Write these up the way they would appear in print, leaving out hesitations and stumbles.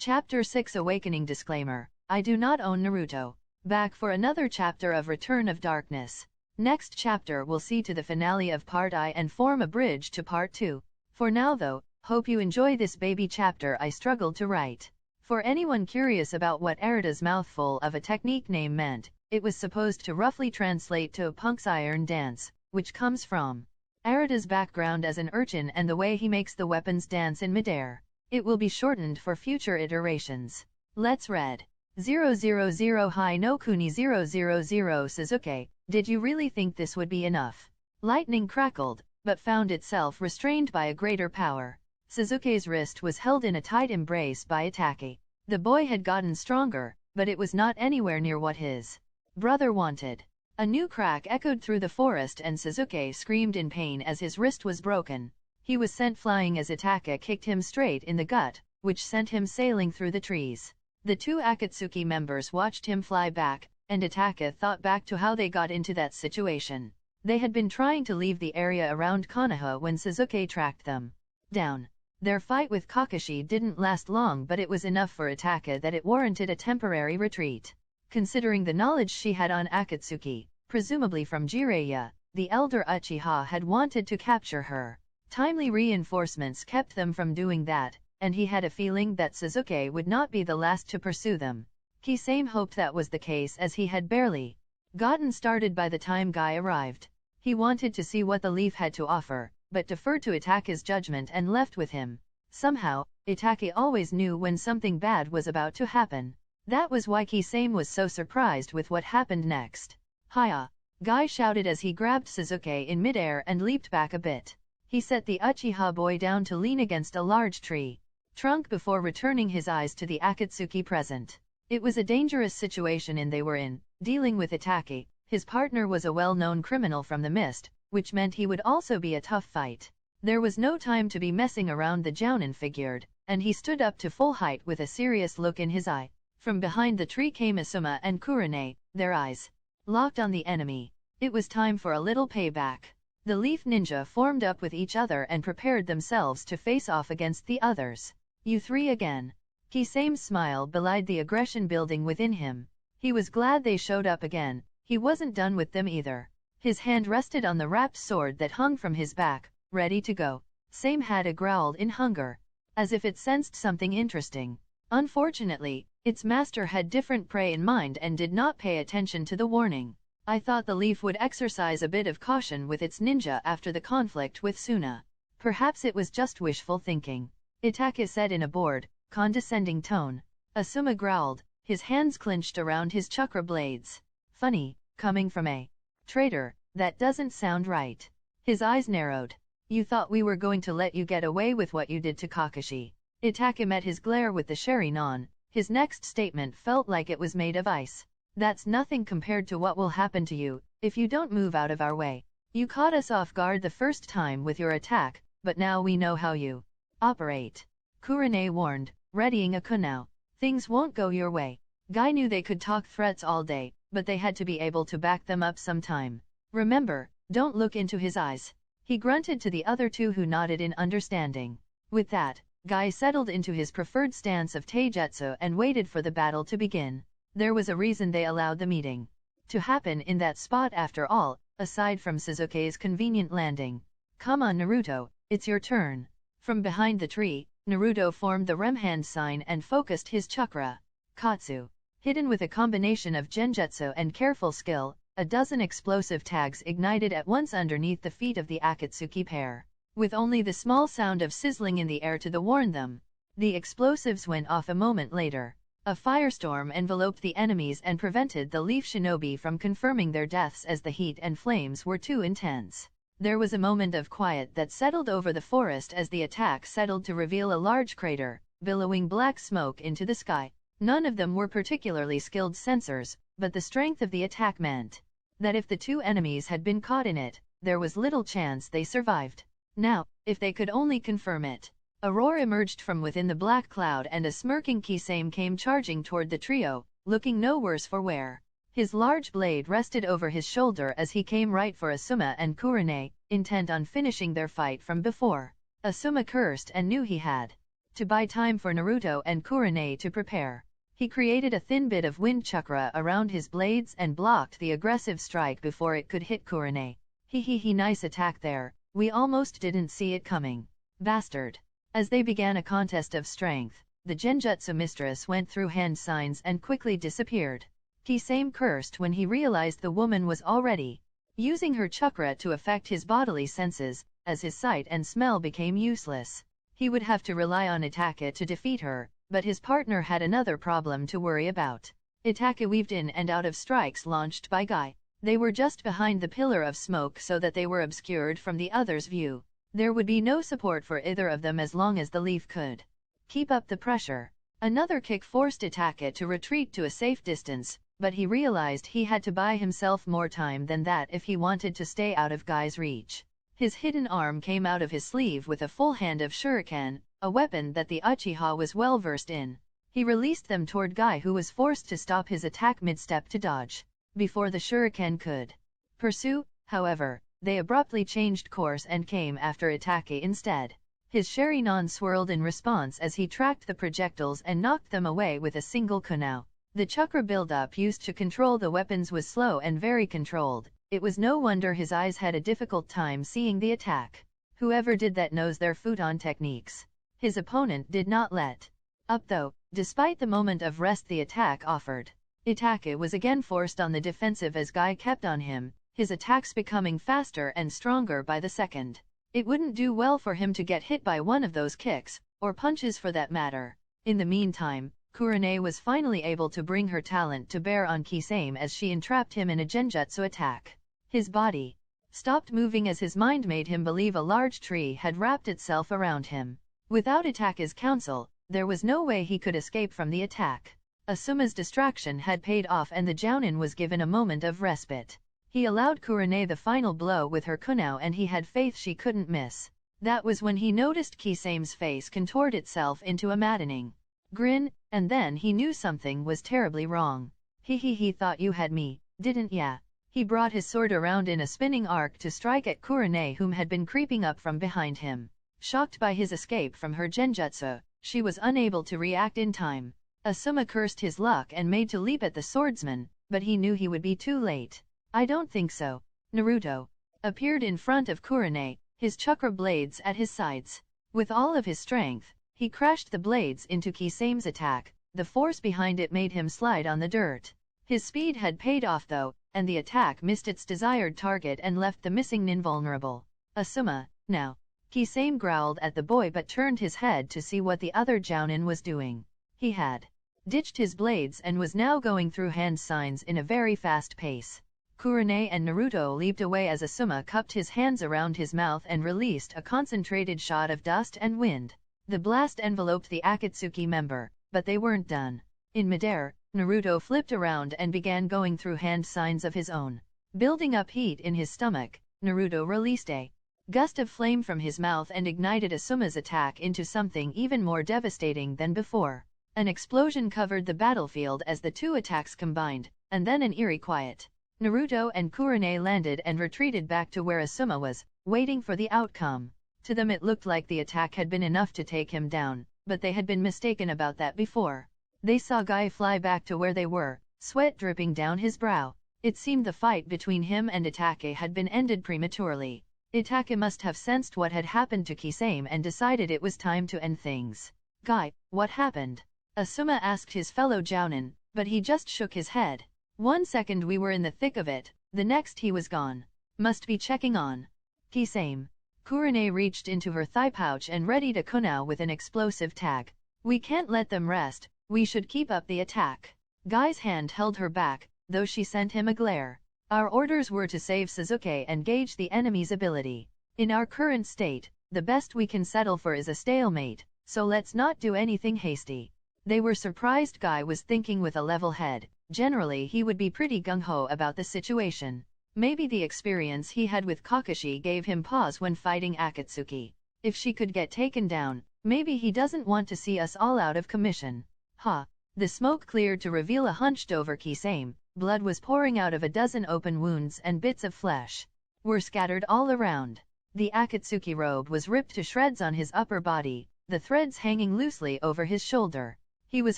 Chapter 6 Awakening Disclaimer: I do not own Naruto. Back for another chapter of Return of Darkness. Next chapter will see to the finale of Part I and form a bridge to Part 2. For now though, hope you enjoy this baby chapter I struggled to write. For anyone curious about what Arita's mouthful of a technique name meant, it was supposed to roughly translate to a punk's iron dance, which comes from Arita's background as an urchin and the way he makes the weapons dance in midair. It will be shortened for future iterations. Let's read. 000 Hi no Kuni 000 Sasuke, did you really think this would be enough? Lightning crackled, but found itself restrained by a greater power. Sasuke's wrist was held in a tight embrace by Itachi. The boy had gotten stronger, but it was not anywhere near what his brother wanted. A new crack echoed through the forest and Sasuke screamed in pain as his wrist was broken. He was sent flying as Itachi kicked him straight in the gut, which sent him sailing through the trees. The two Akatsuki members watched him fly back, and Itachi thought back to how they got into that situation. They had been trying to leave the area around Konoha when Sasuke tracked them down. Their fight with Kakashi didn't last long, but it was enough for Itachi that it warranted a temporary retreat. Considering the knowledge she had on Akatsuki, presumably from Jiraiya, the elder Uchiha had wanted to capture her. Timely reinforcements kept them from doing that, and he had a feeling that Sasuke would not be the last to pursue them. Kisame hoped that was the case as he had barely gotten started by the time Guy arrived. He wanted to see what the leaf had to offer, but deferred to Itachi's judgment and left with him. Somehow, Itachi always knew when something bad was about to happen. That was why Kisame was so surprised with what happened next. Hiya! Guy shouted as he grabbed Sasuke in midair and leaped back a bit. He set the Uchiha boy down to lean against a large tree trunk before returning his eyes to the Akatsuki present. It was a dangerous situation they were in, dealing with Itachi. His partner was a well-known criminal from the mist, which meant he would also be a tough fight. There was no time to be messing around, the Jounin figured, and he stood up to full height with a serious look in his eye. From behind the tree came Asuma and Kurane, their eyes locked on the enemy. It was time for a little payback. The Leaf Ninja formed up with each other and prepared themselves to face off against the others. You three again. Kisame's smile belied the aggression building within him. He was glad they showed up again. He wasn't done with them either. His hand rested on the wrapped sword that hung from his back, ready to go. Same had growled in hunger, as if it sensed something interesting. Unfortunately, its master had different prey in mind and did not pay attention to the warning. I thought the leaf would exercise a bit of caution with its ninja after the conflict with Suna. Perhaps it was just wishful thinking. Itachi said in a bored, condescending tone. Asuma growled, his hands clenched around his chakra blades. Funny, coming from a traitor, that doesn't sound right. His eyes narrowed. You thought we were going to let you get away with what you did to Kakashi. Itachi met his glare with the Sharingan. His next statement felt like it was made of ice. That's nothing compared to what will happen to you, if you don't move out of our way. You caught us off guard the first time with your attack, but now we know how you operate. Kurane warned, readying a kunao. Things won't go your way. Guy knew they could talk threats all day, but they had to be able to back them up sometime. Remember, don't look into his eyes. He grunted to the other two who nodded in understanding. With that, Guy settled into his preferred stance of taijutsu and waited for the battle to begin. There was a reason they allowed the meeting to happen in that spot after all, aside from Sasuke's convenient landing. Come on Naruto, it's your turn. From behind the tree, Naruto formed the Rem hand sign and focused his chakra. Katsu. Hidden with a combination of genjutsu and careful skill, a dozen explosive tags ignited at once underneath the feet of the Akatsuki pair, with only the small sound of sizzling in the air to warn them. The explosives went off a moment later. A firestorm enveloped the enemies and prevented the Leaf Shinobi from confirming their deaths as the heat and flames were too intense. There was a moment of quiet that settled over the forest as the attack settled to reveal a large crater, billowing black smoke into the sky. None of them were particularly skilled sensors, but the strength of the attack meant that if the two enemies had been caught in it, there was little chance they survived. Now, if they could only confirm it. A roar emerged from within the black cloud and a smirking Kisame came charging toward the trio, looking no worse for wear. His large blade rested over his shoulder as he came right for Asuma and Kurane, intent on finishing their fight from before. Asuma cursed and knew he had to buy time for Naruto and Kurane to prepare. He created a thin bit of wind chakra around his blades and blocked the aggressive strike before it could hit Kurane. Nice attack there, we almost didn't see it coming. Bastard. As they began a contest of strength, the Genjutsu mistress went through hand signs and quickly disappeared. Kisame cursed when he realized the woman was already using her chakra to affect his bodily senses, as his sight and smell became useless. He would have to rely on Itake to defeat her, but his partner had another problem to worry about. Itake weaved in and out of strikes launched by Guy. They were just behind the pillar of smoke so that they were obscured from the other's view. There would be no support for either of them as long as the leaf could keep up the pressure. Another kick forced Itake to retreat to a safe distance, but he realized he had to buy himself more time than that if he wanted to stay out of Guy's reach. His hidden arm came out of his sleeve with a full hand of shuriken, a weapon that the Uchiha was well versed in. He released them toward Guy, who was forced to stop his attack mid-step to dodge before the shuriken could pursue. However, they abruptly changed course and came after Itake instead. His Sharingan swirled in response as he tracked the projectiles and knocked them away with a single kunao. The chakra buildup used to control the weapons was slow and very controlled. It was no wonder his eyes had a difficult time seeing the attack. Whoever did that knows their futon techniques. His opponent did not let up though, despite the moment of rest the attack offered. Itake was again forced on the defensive as Guy kept on him, his attacks becoming faster and stronger by the second. It wouldn't do well for him to get hit by one of those kicks, or punches for that matter. In the meantime, Kurane was finally able to bring her talent to bear on Kisame as she entrapped him in a genjutsu attack. His body stopped moving as his mind made him believe a large tree had wrapped itself around him. Without Itake's counsel, there was no way he could escape from the attack. Asuma's distraction had paid off and the Jounin was given a moment of respite. He allowed Kurane the final blow with her kunao and he had faith she couldn't miss. That was when he noticed Kisame's face contort itself into a maddening grin, and then he knew something was terribly wrong. He thought you had me, didn't ya? He brought his sword around in a spinning arc to strike at Kurane, whom had been creeping up from behind him. Shocked by his escape from her genjutsu, she was unable to react in time. Asuma cursed his luck and made to leap at the swordsman, but he knew he would be too late. I don't think so. Naruto appeared in front of Kurane, his chakra blades at his sides. With all of his strength, he crashed the blades into Kisame's attack. The force behind it made him slide on the dirt. His speed had paid off though, and the attack missed its desired target and left the missing nin vulnerable. Asuma, now. Kisame growled at the boy but turned his head to see what the other Jounin was doing. He had ditched his blades and was now going through hand signs in a very fast pace. Kurane and Naruto leaped away as Asuma cupped his hands around his mouth and released a concentrated shot of dust and wind. The blast enveloped the Akatsuki member, but they weren't done. In midair, Naruto flipped around and began going through hand signs of his own. Building up heat in his stomach, Naruto released a gust of flame from his mouth and ignited Asuma's attack into something even more devastating than before. An explosion covered the battlefield as the two attacks combined, and then an eerie quiet. Naruto and Kurane landed and retreated back to where Asuma was, waiting for the outcome. To them it looked like the attack had been enough to take him down, but they had been mistaken about that before. They saw Guy fly back to where they were, sweat dripping down his brow. It seemed the fight between him and Itake had been ended prematurely. Itake must have sensed what had happened to Kisame and decided it was time to end things. Guy, what happened? Asuma asked his fellow Jounin, but he just shook his head. 1 second we were in the thick of it, the next he was gone. Must be checking on Kisame. Kurane reached into her thigh pouch and readied a kunao with an explosive tag. We can't let them rest, we should keep up the attack. Guy's hand held her back, though she sent him a glare. Our orders were to save Sasuke and gauge the enemy's ability. In our current state, the best we can settle for is a stalemate, so let's not do anything hasty. They were surprised Guy was thinking with a level head. Generally he would be pretty gung-ho about the situation. Maybe the experience he had with Kakashi gave him pause when fighting Akatsuki. If she could get taken down, maybe he doesn't want to see us all out of commission. Ha! The smoke cleared to reveal a hunched-over Kisame. Blood was pouring out of a dozen open wounds and bits of flesh were scattered all around. The Akatsuki robe was ripped to shreds on his upper body, the threads hanging loosely over his shoulder. He was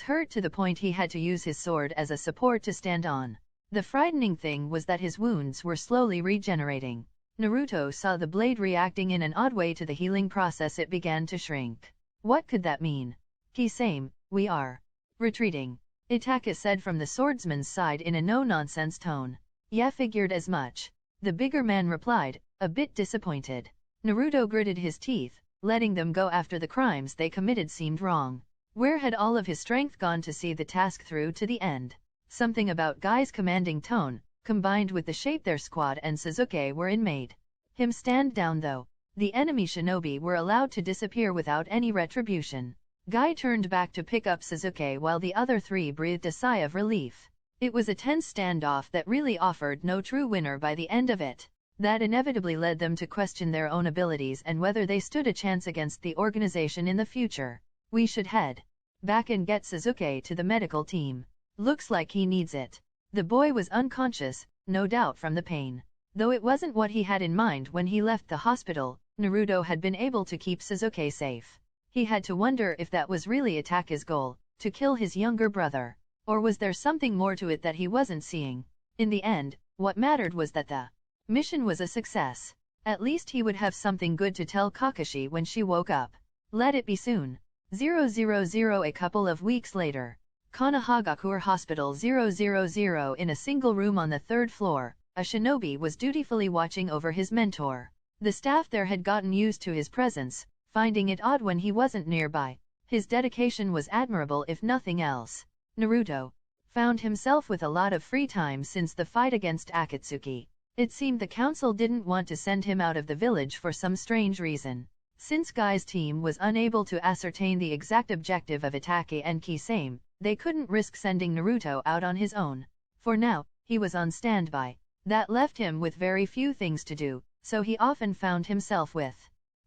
hurt to the point he had to use his sword as a support to stand on. The frightening thing was that his wounds were slowly regenerating. Naruto saw the blade reacting in an odd way to the healing process. It began to shrink. What could that mean? Kisame, we are retreating, Itachi said from the swordsman's side in a no-nonsense tone. Yeah, figured as much, the bigger man replied, a bit disappointed. Naruto gritted his teeth. Letting them go after the crimes they committed seemed wrong. Where had all of his strength gone to see the task through to the end? Something about Guy's commanding tone, combined with the shape their squad and Sasuke were in, made him stand down. Though the enemy shinobi were allowed to disappear without any retribution, Guy turned back to pick up Sasuke while the other three breathed a sigh of relief. It was a tense standoff that really offered no true winner by the end of it. That inevitably led them to question their own abilities and whether they stood a chance against the organization in the future. We should head back and get Sasuke to the medical team. Looks like he needs it. The boy was unconscious, no doubt from the pain. Though it wasn't what he had in mind when he left the hospital, Naruto had been able to keep Sasuke safe. He had to wonder if that was really Itachi's goal, to kill his younger brother. Or was there something more to it that he wasn't seeing? In the end, what mattered was that the mission was a success. At least he would have something good to tell Kakashi when she woke up. Let it be soon. 000. A couple of weeks later, Konohagakure Hospital 000. In a single room on the third floor, a shinobi was dutifully watching over his mentor. The staff there had gotten used to his presence, finding it odd when he wasn't nearby. His dedication was admirable if nothing else. Naruto found himself with a lot of free time since the fight against Akatsuki. It seemed the council didn't want to send him out of the village for some strange reason. Since Guy's team was unable to ascertain the exact objective of Itachi and Kisame, they couldn't risk sending Naruto out on his own. For now, he was on standby. That left him with very few things to do, so he often found himself with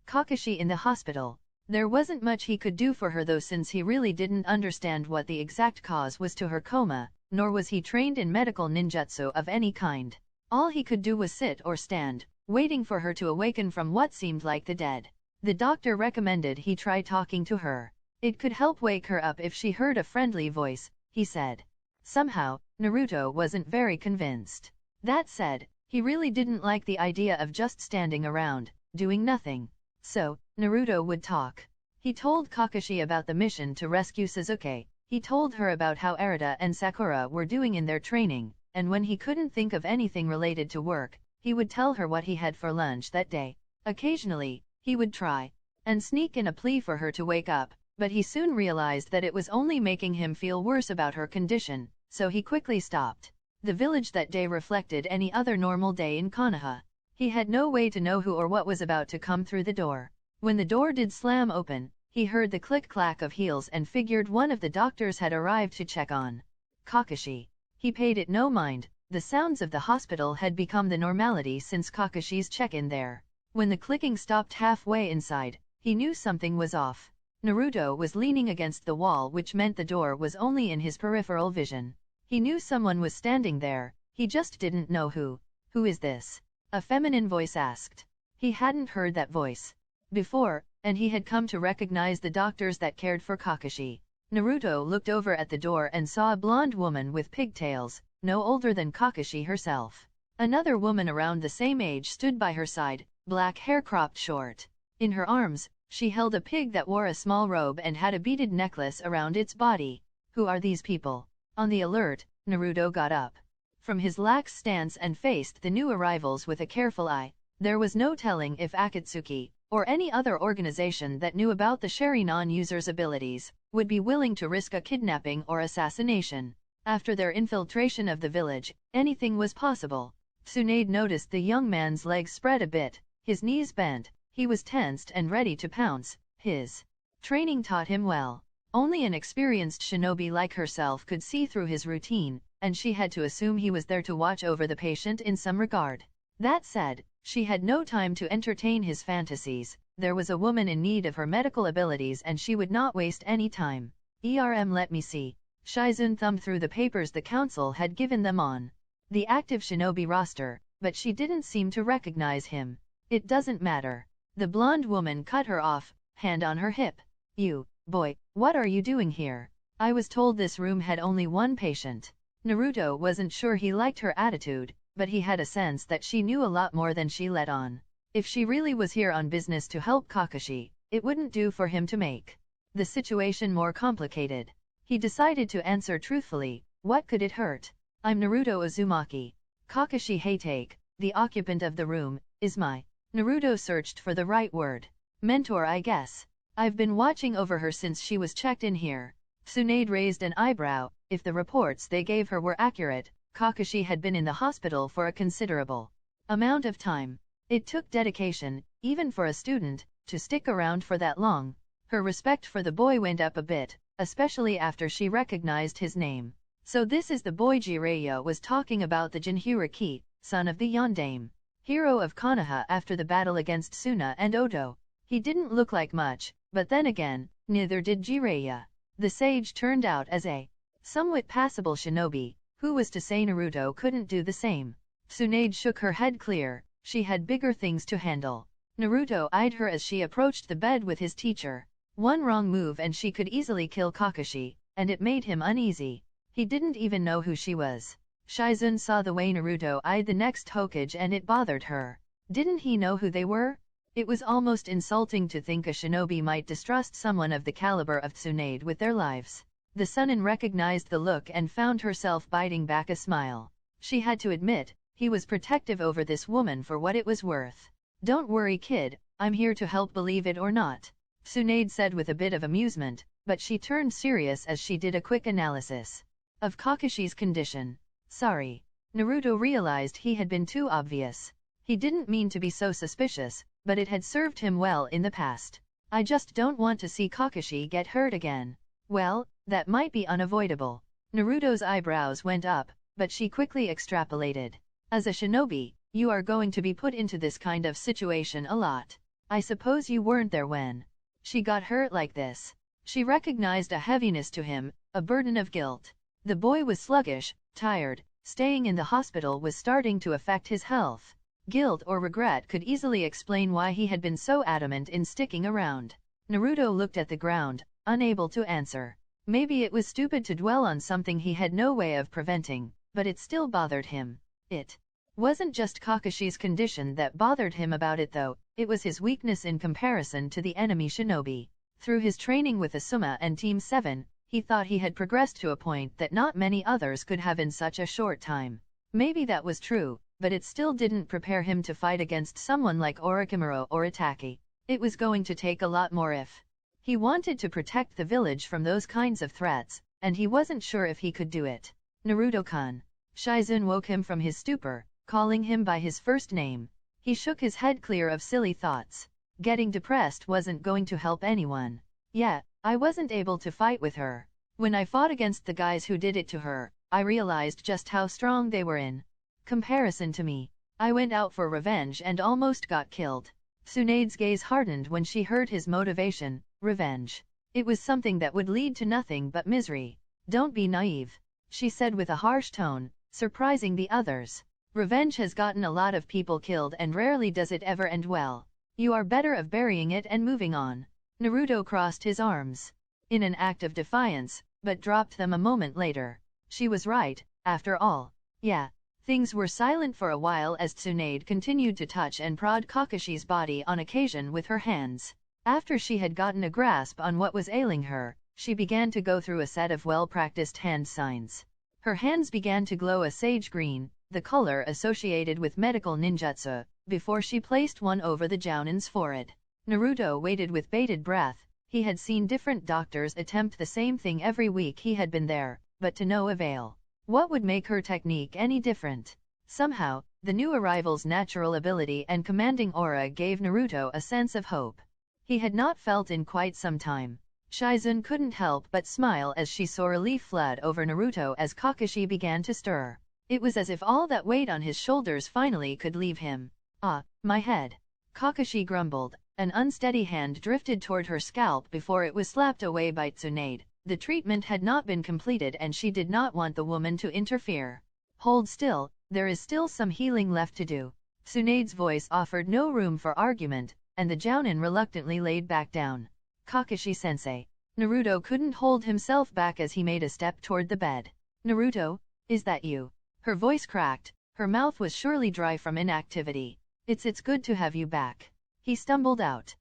Kakashi in the hospital. There wasn't much he could do for her though, since he really didn't understand what the exact cause was to her coma, nor was he trained in medical ninjutsu of any kind. All he could do was sit or stand, waiting for her to awaken from what seemed like the dead. The doctor recommended he try talking to her. It could help wake her up if she heard a friendly voice, he said. Somehow, Naruto wasn't very convinced. That said, he really didn't like the idea of just standing around, doing nothing. So, Naruto would talk. He told Kakashi about the mission to rescue Sasuke. He told her about how Arata and Sakura were doing in their training, and when he couldn't think of anything related to work, he would tell her what he had for lunch that day. Occasionally, he would try and sneak in a plea for her to wake up, but he soon realized that it was only making him feel worse about her condition, so he quickly stopped. The village that day reflected any other normal day in Konoha. He had no way to know who or what was about to come through the door. When the door did slam open, he heard the click-clack of heels and figured one of the doctors had arrived to check on Kakashi. He paid it no mind. The sounds of the hospital had become the normality since Kakashi's check-in there. When the clicking stopped halfway inside, he knew something was off. Naruto was leaning against the wall, which meant the door was only in his peripheral vision. He knew someone was standing there, he just didn't know who. Who is this? A feminine voice asked. He hadn't heard that voice before, and he had come to recognize the doctors that cared for Kakashi. Naruto looked over at the door and saw a blonde woman with pigtails, no older than Kakashi herself. Another woman around the same age stood by her side, black hair cropped short. In her arms, she held a pig that wore a small robe and had a beaded necklace around its body. Who are these people? On the alert, Naruto got up from his lax stance and faced the new arrivals with a careful eye. There was no telling if Akatsuki, or any other organization that knew about the Sharingan user's abilities, would be willing to risk a kidnapping or assassination. After their infiltration of the village, anything was possible. Tsunade noticed the young man's legs spread a bit, his knees bent, he was tensed and ready to pounce. His training taught him well. Only an experienced shinobi like herself could see through his routine, and she had to assume he was there to watch over the patient in some regard. That said, she had no time to entertain his fantasies. There was a woman in need of her medical abilities and she would not waste any time. Let me see. Shizune thumbed through the papers the council had given them on the active shinobi roster, but she didn't seem to recognize him. It doesn't matter. The blonde woman cut her off, hand on her hip. You, boy, what are you doing here? I was told this room had only one patient. Naruto wasn't sure he liked her attitude, but he had a sense that she knew a lot more than she let on. If she really was here on business to help Kakashi, it wouldn't do for him to make the situation more complicated. He decided to answer truthfully. What could it hurt? I'm Naruto Uzumaki. Kakashi Hatake, the occupant of the room, is my. Naruto searched for the right word. Mentor, I guess. I've been watching over her since she was checked in here. Tsunade raised an eyebrow. If the reports they gave her were accurate, Kakashi had been in the hospital for a considerable amount of time. It took dedication, even for a student, to stick around for that long. Her respect for the boy went up a bit, especially after she recognized his name. So this is the boy Jiraiya was talking about, the Jinchuriki, son of the Yondaime, hero of Konoha after the battle against Suna and Oto. He didn't look like much, but then again, neither did Jiraiya. The sage turned out as a somewhat passable shinobi. Who was to say Naruto couldn't do the same? Tsunade shook her head clear. She had bigger things to handle. Naruto eyed her as she approached the bed with his teacher. One wrong move and she could easily kill Kakashi, and it made him uneasy. He didn't even know who she was. Shizune saw the way Naruto eyed the next Hokage and it bothered her. Didn't he know who they were? It was almost insulting to think a shinobi might distrust someone of the caliber of Tsunade with their lives. The Sunin recognized the look and found herself biting back a smile. She had to admit, he was protective over this woman for what it was worth. Don't worry, kid, I'm here to help, believe it or not, Tsunade said with a bit of amusement, but she turned serious as she did a quick analysis of Kakashi's condition. Sorry. Naruto realized he had been too obvious. He didn't mean to be so suspicious, but it had served him well in the past. I just don't want to see Kakashi get hurt again. Well, that might be unavoidable. Naruto's eyebrows went up, but she quickly extrapolated. As a shinobi, you are going to be put into this kind of situation a lot. I suppose you weren't there when she got hurt like this. She recognized a heaviness to him, a burden of guilt. The boy was sluggish, tired, staying in the hospital was starting to affect his health. Guilt or regret could easily explain why he had been so adamant in sticking around. Naruto looked at the ground, unable to answer. Maybe it was stupid to dwell on something he had no way of preventing, but it still bothered him. It wasn't just Kakashi's condition that bothered him about it though, it was his weakness in comparison to the enemy shinobi. Through his training with Asuma and Team 7, he thought he had progressed to a point that not many others could have in such a short time. Maybe that was true, but it still didn't prepare him to fight against someone like Orochimaru or Itachi. It was going to take a lot more if he wanted to protect the village from those kinds of threats, and he wasn't sure if he could do it. Naruto-kun. Shizune woke him from his stupor, calling him by his first name. He shook his head clear of silly thoughts. Getting depressed wasn't going to help anyone. Yeah, I wasn't able to fight with her. When I fought against the guys who did it to her, I realized just how strong they were in comparison to me. I went out for revenge and almost got killed. Tsunade's gaze hardened when she heard his motivation, revenge. It was something that would lead to nothing but misery. Don't be naive, she said with a harsh tone, surprising the others. Revenge has gotten a lot of people killed and rarely does it ever end well. You are better of burying it and moving on. Naruto crossed his arms in an act of defiance, but dropped them a moment later. She was right, after all. Yeah. Things were silent for a while as Tsunade continued to touch and prod Kakashi's body on occasion with her hands. After she had gotten a grasp on what was ailing her, she began to go through a set of well-practiced hand signs. Her hands began to glow a sage green, the color associated with medical ninjutsu, before she placed one over the Jounin's forehead. Naruto waited with bated breath. He had seen different doctors attempt the same thing every week he had been there, but to no avail. What would make her technique any different? Somehow, the new arrival's natural ability and commanding aura gave Naruto a sense of hope he had not felt in quite some time. Shizune couldn't help but smile as she saw relief flood over Naruto as Kakashi began to stir. It was as if all that weight on his shoulders finally could leave him. Ah, my head. Kakashi grumbled. An unsteady hand drifted toward her scalp before it was slapped away by Tsunade. The treatment had not been completed and she did not want the woman to interfere. Hold still, there is still some healing left to do. Tsunade's voice offered no room for argument, and the Jounin reluctantly laid back down. Kakashi-sensei. Naruto couldn't hold himself back as he made a step toward the bed. Naruto, is that you? Her voice cracked, her mouth was surely dry from inactivity. It's good to have you back. He stumbled out.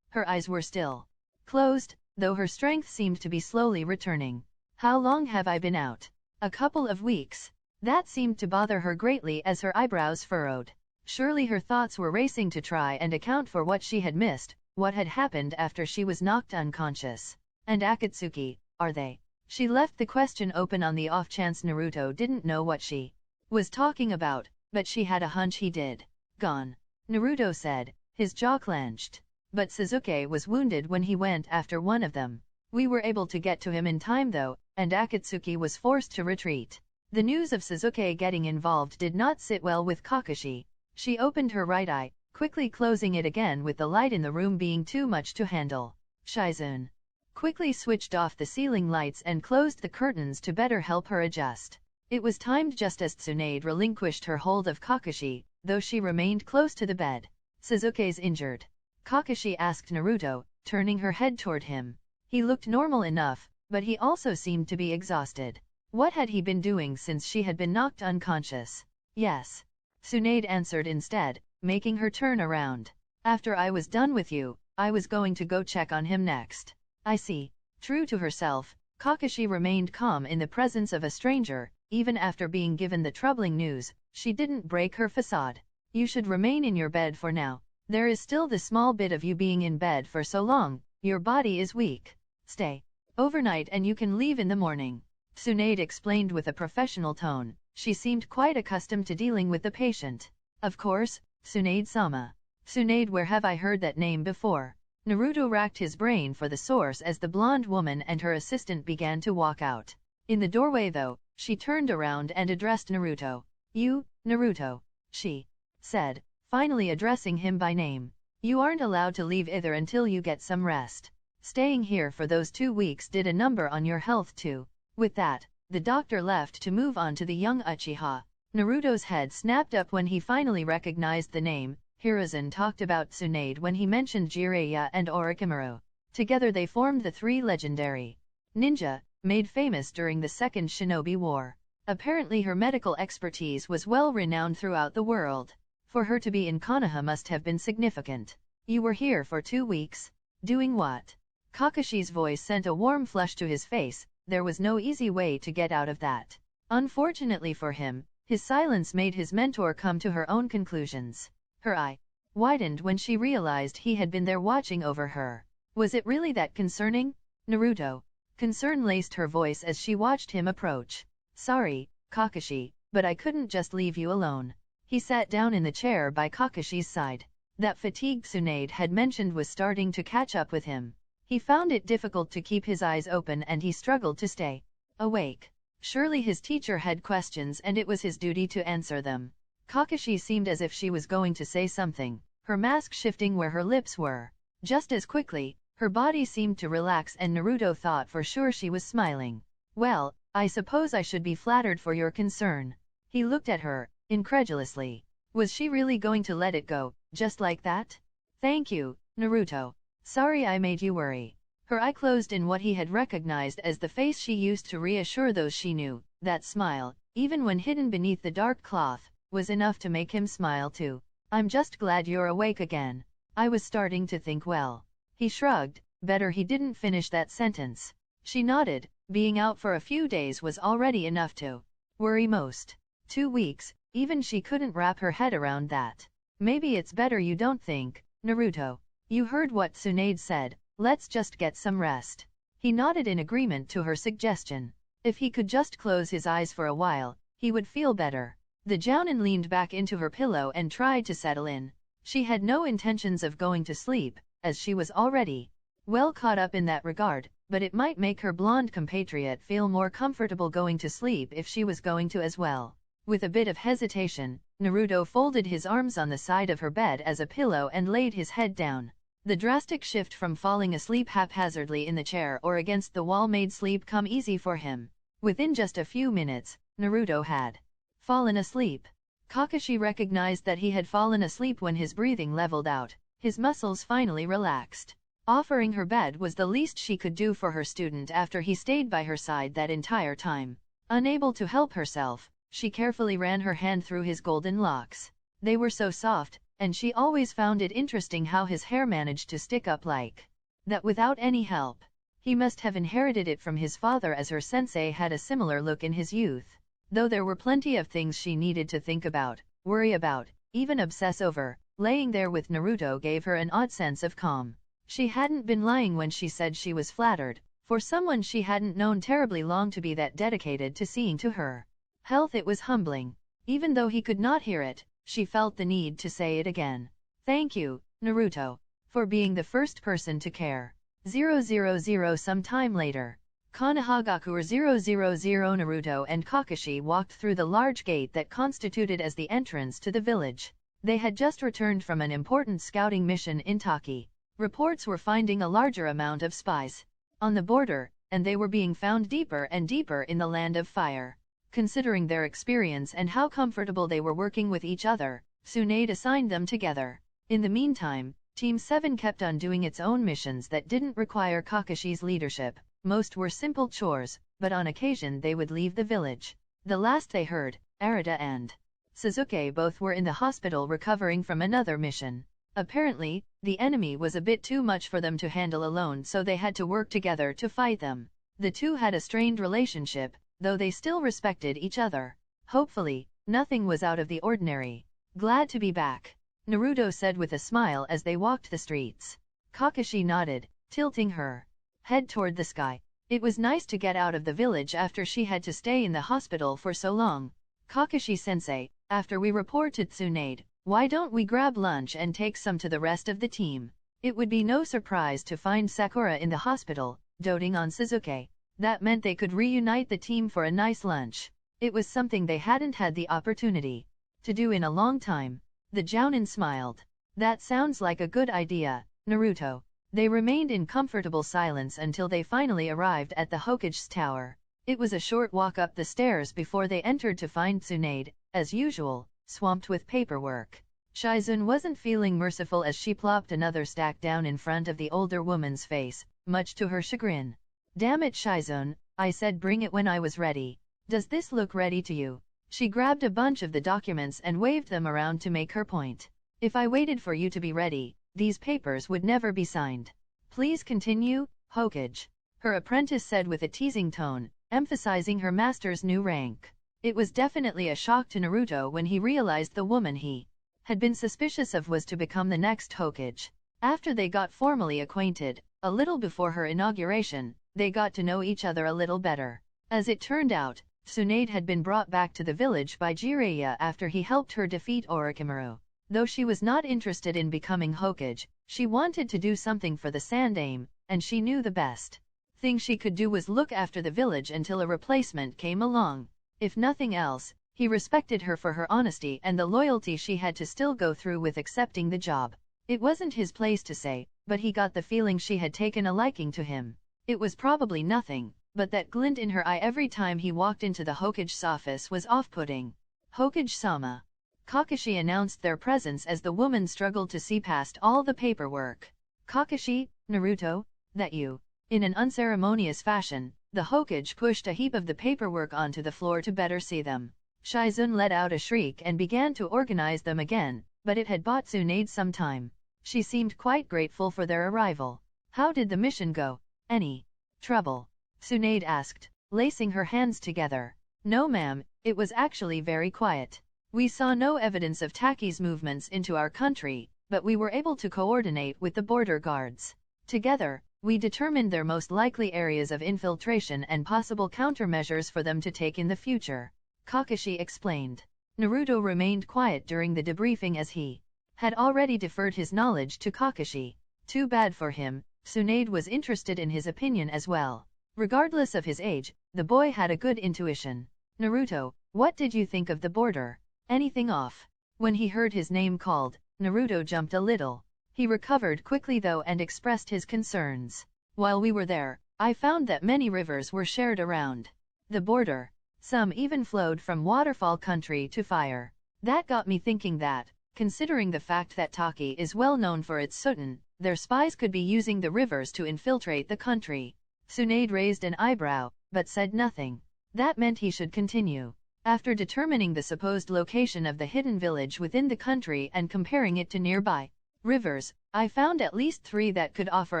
Her eyes were still closed, though her strength seemed to be slowly returning. How long have I been out? A couple of weeks. That seemed to bother her greatly as her eyebrows furrowed. Surely her thoughts were racing to try and account for what she had missed, what had happened after she was knocked unconscious. And Akatsuki, are they? She left the question open on the off chance Naruto didn't know what she was talking about, but she had a hunch he did. Gone. Naruto said, his jaw clenched. But Sasuke was wounded when he went after one of them. We were able to get to him in time though, and Akatsuki was forced to retreat. The news of Sasuke getting involved did not sit well with Kakashi. She opened her right eye, quickly closing it again with the light in the room being too much to handle. Shizune quickly switched off the ceiling lights and closed the curtains to better help her adjust. It was timed just as Tsunade relinquished her hold of Kakashi, though she remained close to the bed. Sasuke's injured? Kakashi asked Naruto, turning her head toward him. He looked normal enough, but he also seemed to be exhausted. What had he been doing since she had been knocked unconscious? Yes. Tsunade answered instead, making her turn around. After I was done with you, I was going to go check on him next. I see. True to herself, Kakashi remained calm in the presence of a stranger. Even after being given the troubling news, she didn't break her facade. You should remain in your bed for now. There is still the small bit of you being in bed for so long, your body is weak. Stay overnight and you can leave in the morning. Tsunade explained with a professional tone. She seemed quite accustomed to dealing with the patient. Of course, Tsunade-sama. Tsunade, where have I heard that name before? Naruto racked his brain for the source as the blonde woman and her assistant began to walk out. In the doorway though, she turned around and addressed Naruto. You, Naruto, she said, finally addressing him by name. You aren't allowed to leave either until you get some rest. Staying here for those 2 weeks did a number on your health too. With that, the doctor left to move on to the young Uchiha. Naruto's head snapped up when he finally recognized the name. Hiruzen talked about Tsunade when he mentioned Jiraiya and Orochimaru. Together they formed the 3 legendary ninja, made famous during the Second Shinobi War. Apparently her medical expertise was well renowned throughout the world. For her to be in Konoha must have been significant. You were here for 2 weeks? Doing what? Kakashi's voice sent a warm flush to his face. There was no easy way to get out of that. Unfortunately for him, his silence made his mentor come to her own conclusions. Her eye widened when she realized he had been there watching over her. Was it really that concerning? Naruto. Concern laced her voice as she watched him approach. Sorry, Kakashi, but I couldn't just leave you alone. He sat down in the chair by Kakashi's side. That fatigue Tsunade had mentioned was starting to catch up with him. He found it difficult to keep his eyes open and he struggled to stay awake. Surely his teacher had questions and it was his duty to answer them. Kakashi seemed as if she was going to say something, her mask shifting where her lips were. Just as quickly, her body seemed to relax and Naruto thought for sure she was smiling. Well, I suppose I should be flattered for your concern. He looked at her, incredulously. Was she really going to let it go, just like that? Thank you, Naruto. Sorry I made you worry. Her eye closed in what he had recognized as the face she used to reassure those she knew. That smile, even when hidden beneath the dark cloth, was enough to make him smile too. I'm just glad you're awake again. I was starting to think well. He shrugged. Better he didn't finish that sentence. She nodded. Being out for a few days was already enough to worry most. 2 weeks, even she couldn't wrap her head around that. Maybe it's better you don't think, Naruto. You heard what Tsunade said, let's just get some rest. He nodded in agreement to her suggestion. If he could just close his eyes for a while, he would feel better. The Jounin leaned back into her pillow and tried to settle in. She had no intentions of going to sleep, as she was already well caught up in that regard, but it might make her blonde compatriot feel more comfortable going to sleep if she was going to as well. With a bit of hesitation, Naruto folded his arms on the side of her bed as a pillow and laid his head down. The drastic shift from falling asleep haphazardly in the chair or against the wall made sleep come easy for him. Within just a few minutes, Naruto had fallen asleep. Kakashi recognized that he had fallen asleep when his breathing leveled out. His muscles finally relaxed. Offering her bed was the least she could do for her student after he stayed by her side that entire time. Unable to help herself, she carefully ran her hand through his golden locks. They were so soft, and she always found it interesting how his hair managed to stick up like that without any help. He must have inherited it from his father, as her sensei had a similar look in his youth. Though there were plenty of things she needed to think about, worry about, even obsess over, laying there with Naruto gave her an odd sense of calm. She hadn't been lying when she said she was flattered, for someone she hadn't known terribly long to be that dedicated to seeing to her health. It was humbling. Even though he could not hear it, she felt the need to say it again. Thank you, Naruto, for being the first person to care. 000 Some time later, Konohagakure 000 Naruto and Kakashi walked through the large gate that constituted as the entrance to the village. They had just returned from an important scouting mission in Taki. Reports were finding a larger amount of spies on the border, and they were being found deeper and deeper in the land of fire. Considering their experience and how comfortable they were working with each other, Tsunade assigned them together. In the meantime, Team 7 kept on doing its own missions that didn't require Kakashi's leadership. Most were simple chores, but on occasion they would leave the village. The last they heard, Arata and Sasuke both were in the hospital recovering from another mission. Apparently, the enemy was a bit too much for them to handle alone, so they had to work together to fight them. The two had a strained relationship, though they still respected each other. Hopefully, nothing was out of the ordinary. Glad to be back, Naruto said with a smile as they walked the streets. Kakashi nodded, tilting her head toward the sky. It was nice to get out of the village after she had to stay in the hospital for so long. Kakashi-sensei, after we report to Tsunade, why don't we grab lunch and take some to the rest of the team? It would be no surprise to find Sakura in the hospital, doting on Sasuke. That meant they could reunite the team for a nice lunch. It was something they hadn't had the opportunity to do in a long time. The Jounin smiled. That sounds like a good idea, Naruto. They remained in comfortable silence until they finally arrived at the Hokage's tower. It was a short walk up the stairs before they entered to find Tsunade, as usual, swamped with paperwork. Shizune wasn't feeling merciful as she plopped another stack down in front of the older woman's face, much to her chagrin. Damn it, Shizune, I said bring it when I was ready. Does this look ready to you? She grabbed a bunch of the documents and waved them around to make her point. If I waited for you to be ready, these papers would never be signed. Please continue, Hokage, her apprentice said with a teasing tone, emphasizing her master's new rank. It was definitely a shock to Naruto when he realized the woman he had been suspicious of was to become the next Hokage. After they got formally acquainted, a little before her inauguration, they got to know each other a little better. As it turned out, Tsunade had been brought back to the village by Jiraiya after he helped her defeat Orochimaru. Though she was not interested in becoming Hokage, she wanted to do something for the Sandaime, and she knew the best thing she could do was look after the village until a replacement came along. If nothing else, he respected her for her honesty and the loyalty she had to still go through with accepting the job. It wasn't his place to say, but he got the feeling she had taken a liking to him. It was probably nothing, but that glint in her eye every time he walked into the Hokage's office was off-putting. Hokage-sama. Kakashi announced their presence as the woman struggled to see past all the paperwork. Kakashi, Naruto, that you? In an unceremonious fashion, the Hokage pushed a heap of the paperwork onto the floor to better see them. Shizune let out a shriek and began to organize them again, but it had bought Tsunade some time. She seemed quite grateful for their arrival. How did the mission go? Any trouble? Tsunade asked, lacing her hands together. No ma'am, it was actually very quiet. We saw no evidence of Taki's movements into our country, but we were able to coordinate with the border guards. Together, we determined their most likely areas of infiltration and possible countermeasures for them to take in the future, Kakashi explained. Naruto remained quiet during the debriefing as he had already deferred his knowledge to Kakashi. Too bad for him, Tsunade was interested in his opinion as well. Regardless of his age, the boy had a good intuition. Naruto, what did you think of the border? Anything off? When he heard his name called, Naruto jumped a little. He recovered quickly though and expressed his concerns. While we were there, I found that many rivers were shared around the border. Some even flowed from waterfall country to fire. That got me thinking that, considering the fact that Taki is well known for its Sutan, their spies could be using the rivers to infiltrate the country. Tsunade raised an eyebrow, but said nothing. That meant he should continue. After determining the supposed location of the hidden village within the country and comparing it to nearby rivers, I found at least 3 that could offer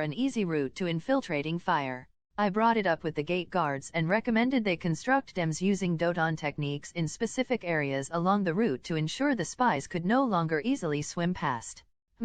an easy route to infiltrating fire. I brought it up with the gate guards and recommended they construct dams using Doton techniques in specific areas along the route to ensure the spies could no longer easily swim past.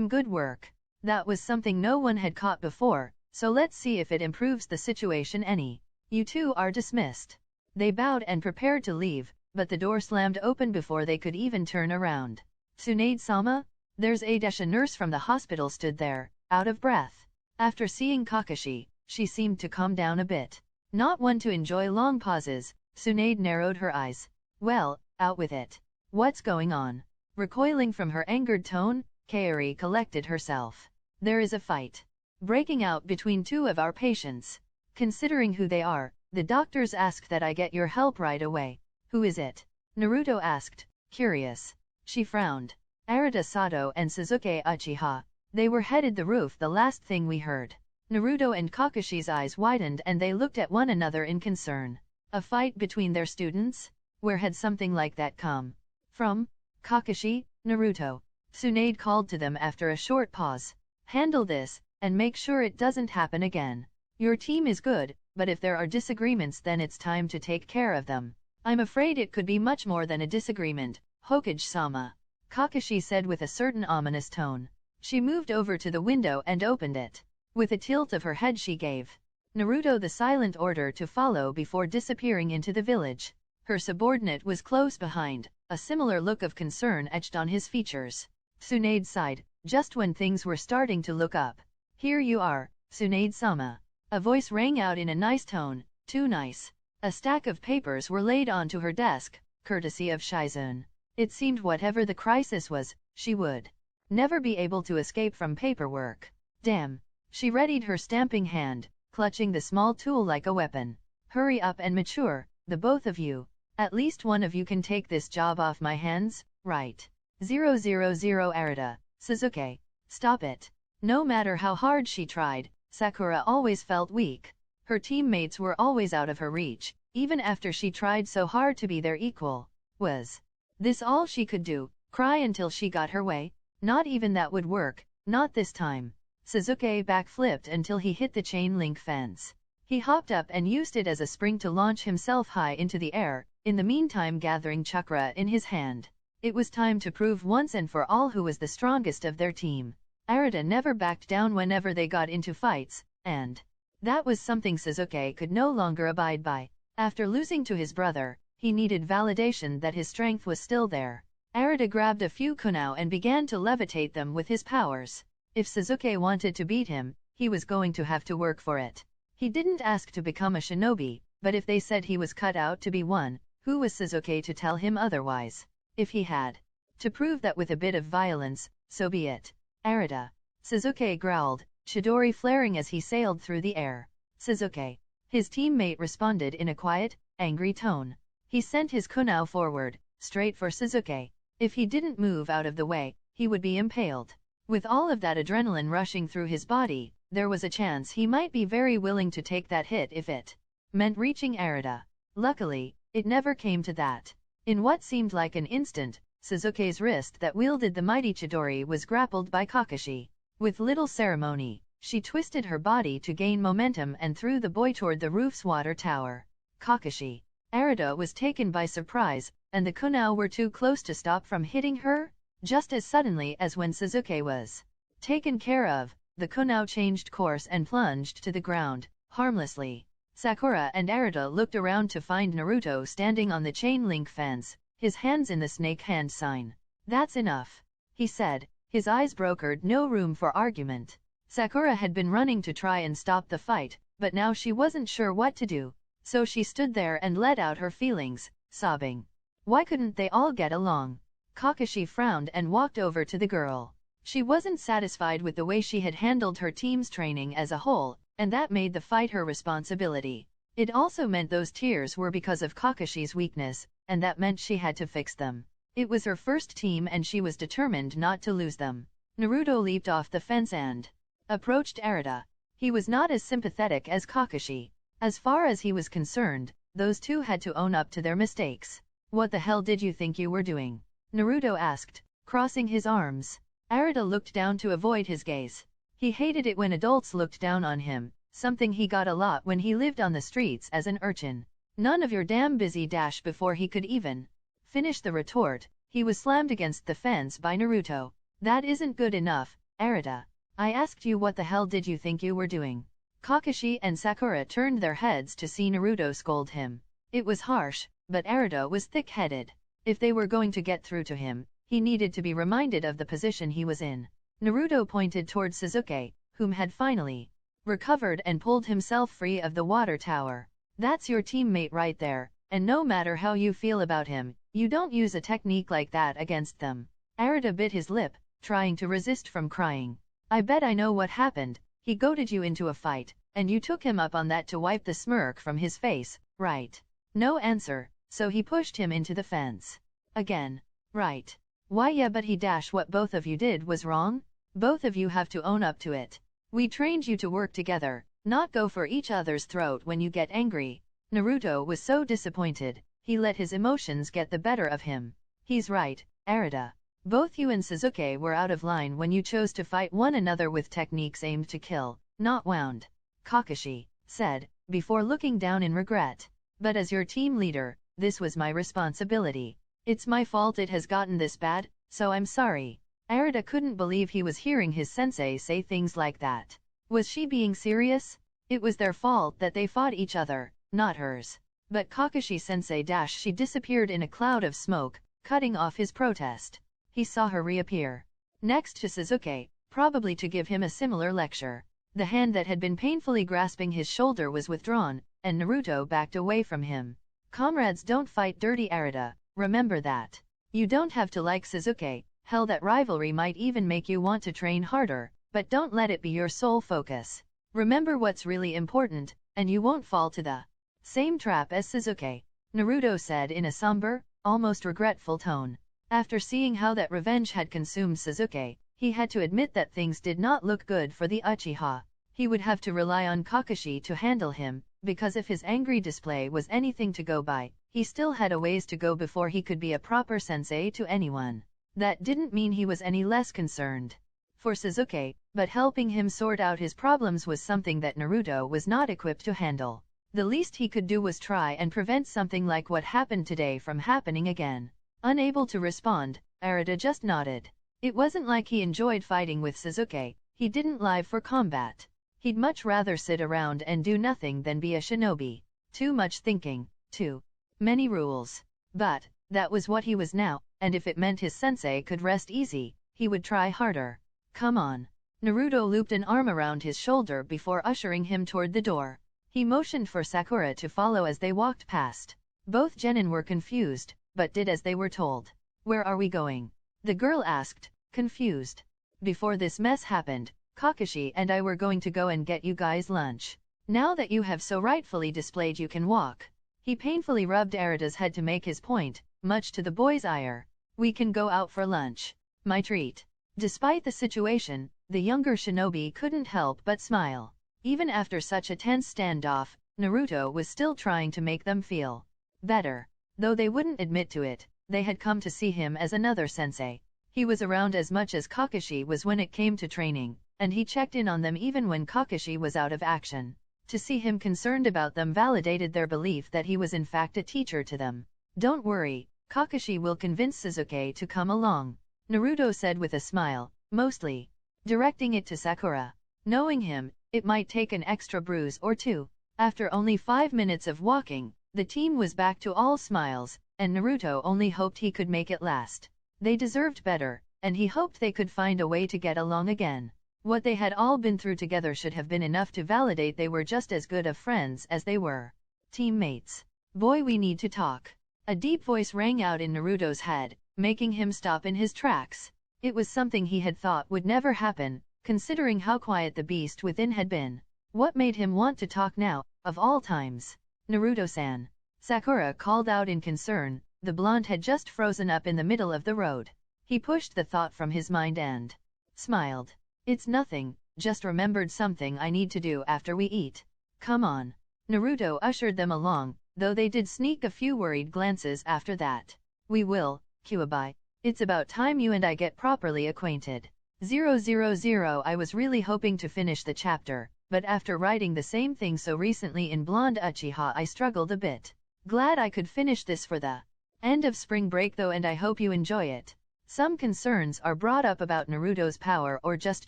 Good work. That was something no one had caught before, so let's see if it improves the situation any. You two are dismissed. They bowed and prepared to leave, but the door slammed open before they could even turn around. Tsunade-sama? There's a nurse from the hospital stood there, out of breath. After seeing Kakashi, she seemed to calm down a bit. Not one to enjoy long pauses, Tsunade narrowed her eyes. Well, out with it. What's going on? Recoiling from her angered tone, Kaori collected herself. There is a fight breaking out between 2 of our patients. Considering who they are, the doctors asked that I get your help right away. Who is it? Naruto asked, curious. She frowned. Arata Sato and Sasuke Uchiha. They were headed the roof the last thing we heard. Naruto and Kakashi's eyes widened and they looked at one another in concern. A fight between their students? Where had something like that come from? Kakashi, Naruto. Tsunade called to them after a short pause. Handle this, and make sure it doesn't happen again. Your team is good, but if there are disagreements then it's time to take care of them. I'm afraid it could be much more than a disagreement, Hokage-sama. Kakashi said with a certain ominous tone. She moved over to the window and opened it. With a tilt of her head she gave Naruto the silent order to follow before disappearing into the village. Her subordinate was close behind, a similar look of concern etched on his features. Tsunade sighed, just when things were starting to look up. Here you are, Tsunade-sama. A voice rang out in a nice tone, too nice. A stack of papers were laid onto her desk, courtesy of Shizune. It seemed whatever the crisis was, she would never be able to escape from paperwork. Damn. She readied her stamping hand, clutching the small tool like a weapon. Hurry up and mature, the both of you. At least one of you can take this job off my hands, right? 000 Arata, Sasuke. Stop it. No matter how hard she tried, Sakura always felt weak. Her teammates were always out of her reach, even after she tried so hard to be their equal. Was this all she could do? Cry until she got her way? Not even that would work, not this time. Sasuke backflipped until he hit the chain link fence. He hopped up and used it as a spring to launch himself high into the air, in the meantime gathering chakra in his hand. It was time to prove once and for all who was the strongest of their team. Arata never backed down whenever they got into fights, and that was something Sasuke could no longer abide by. After losing to his brother, he needed validation that his strength was still there. Arata grabbed a few kunai and began to levitate them with his powers. If Sasuke wanted to beat him, he was going to have to work for it. He didn't ask to become a shinobi, but if they said he was cut out to be one, who was Sasuke to tell him otherwise? If he had to prove that with a bit of violence, so be it. Arata. Sasuke growled, Chidori flaring as he sailed through the air. Sasuke. His teammate responded in a quiet, angry tone. He sent his kunai forward, straight for Sasuke. If he didn't move out of the way, he would be impaled. With all of that adrenaline rushing through his body, there was a chance he might be very willing to take that hit if it meant reaching Arata. Luckily, it never came to that. In what seemed like an instant, Sasuke's wrist that wielded the mighty Chidori was grappled by Kakashi. With little ceremony, she twisted her body to gain momentum and threw the boy toward the roof's water tower. Kakashi. Arata was taken by surprise, and the kunai were too close to stop from hitting her. Just as suddenly as when Sasuke was taken care of, the kunai changed course and plunged to the ground, harmlessly. Sakura and Arata looked around to find Naruto standing on the chain link fence, his hands in the snake hand sign. That's enough, he said, his eyes brokered no room for argument. Sakura had been running to try and stop the fight, but now she wasn't sure what to do, so she stood there and let out her feelings, sobbing. Why couldn't they all get along? Kakashi frowned and walked over to the girl. She wasn't satisfied with the way she had handled her team's training as a whole, and that made the fight her responsibility. It also meant those tears were because of Kakashi's weakness, and that meant she had to fix them. It was her first team and she was determined not to lose them. Naruto leaped off the fence and approached Arata. He was not as sympathetic as Kakashi. As far as he was concerned, those two had to own up to their mistakes. What the hell did you think you were doing? Naruto asked, crossing his arms. Arata looked down to avoid his gaze. He hated it when adults looked down on him, something he got a lot when he lived on the streets as an urchin. None of your damn busy dash. Before he could even finish the retort, he was slammed against the fence by Naruto. That isn't good enough, Arata. I asked you what the hell did you think you were doing? Kakashi and Sakura turned their heads to see Naruto scold him. It was harsh, but Arata was thick-headed. If they were going to get through to him, he needed to be reminded of the position he was in. Naruto pointed toward Sasuke, whom had finally recovered and pulled himself free of the water tower. That's your teammate right there, and no matter how you feel about him, you don't use a technique like that against them. Arata bit his lip, trying to resist from crying. I bet I know what happened. He goaded you into a fight, and you took him up on that to wipe the smirk from his face, right? No answer, so he pushed him into the fence. Again. Right. Why yeah, but he dash what both of you did was wrong? Both of you have to own up to it. We trained you to work together, not go for each other's throat when you get angry. Naruto was so disappointed, he let his emotions get the better of him. He's right, Arata. Both you and Sasuke were out of line when you chose to fight one another with techniques aimed to kill, not wound. Kakashi said, before looking down in regret. But as your team leader, this was my responsibility. It's my fault it has gotten this bad, so I'm sorry. Arata couldn't believe he was hearing his sensei say things like that. Was she being serious? It was their fault that they fought each other, not hers. But Kakashi-sensei she disappeared in a cloud of smoke, cutting off his protest. He saw her reappear next to Sasuke, probably to give him a similar lecture. The hand that had been painfully grasping his shoulder was withdrawn, and Naruto backed away from him. Comrades don't fight dirty, Arata, remember that. You don't have to like Sasuke, hell, that rivalry might even make you want to train harder, but don't let it be your sole focus. Remember what's really important, and you won't fall to the same trap as Sasuke, Naruto said in a somber, almost regretful tone. After seeing how that revenge had consumed Sasuke, he had to admit that things did not look good for the Uchiha. He would have to rely on Kakashi to handle him, because if his angry display was anything to go by, he still had a ways to go before he could be a proper sensei to anyone. That didn't mean he was any less concerned for Sasuke, but helping him sort out his problems was something that Naruto was not equipped to handle. The least he could do was try and prevent something like what happened today from happening again. Unable to respond, Arata just nodded. It wasn't like he enjoyed fighting with Sasuke, he didn't live for combat. He'd much rather sit around and do nothing than be a shinobi. Too much thinking, too many rules. But that was what he was now, and if it meant his sensei could rest easy, he would try harder. Come on. Naruto looped an arm around his shoulder before ushering him toward the door. He motioned for Sakura to follow as they walked past. Both genin were confused, but did as they were told. Where are we going? The girl asked, confused. Before this mess happened, Kakashi and I were going to go and get you guys lunch. Now that you have so rightfully displayed you can walk. He painfully rubbed Arata's head to make his point, much to the boy's ire. We can go out for lunch. My treat. Despite the situation, the younger shinobi couldn't help but smile. Even after such a tense standoff, Naruto was still trying to make them feel better. Though they wouldn't admit to it, they had come to see him as another sensei. He was around as much as Kakashi was when it came to training, and he checked in on them even when Kakashi was out of action. To see him concerned about them validated their belief that he was in fact a teacher to them. Don't worry, Kakashi will convince Sasuke to come along, Naruto said with a smile, mostly directing it to Sakura. Knowing him, it might take an extra bruise or two. After only 5 minutes of walking, the team was back to all smiles, and Naruto only hoped he could make it last. They deserved better, and he hoped they could find a way to get along again. What they had all been through together should have been enough to validate they were just as good of friends as they were teammates. Boy, we need to talk. A deep voice rang out in Naruto's head, making him stop in his tracks. It was something he had thought would never happen, considering how quiet the beast within had been. What made him want to talk now, of all times? Naruto-san. Sakura called out in concern. The blonde had just frozen up in the middle of the road. He pushed the thought from his mind and smiled. It's nothing, just remembered something I need to do after we eat. Come on. Naruto ushered them along, though they did sneak a few worried glances after that. We will, Kuwabai. It's about time you and I get properly acquainted. 000 I was really hoping to finish the chapter, but after writing the same thing so recently in Blonde Uchiha I struggled a bit. Glad I could finish this for the end of spring break though, and I hope you enjoy it. Some concerns are brought up about Naruto's power or just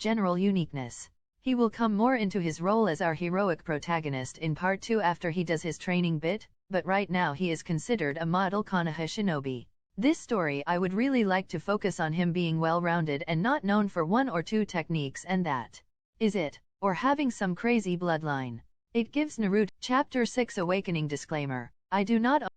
general uniqueness. He will come more into his role as our heroic protagonist in part 2 after he does his training bit, but right now he is considered a model Konoha shinobi. This story I would really like to focus on him being well-rounded and not known for one or two techniques, and that is it, or having some crazy bloodline. It gives Naruto. Chapter 6 Awakening Disclaimer: I do not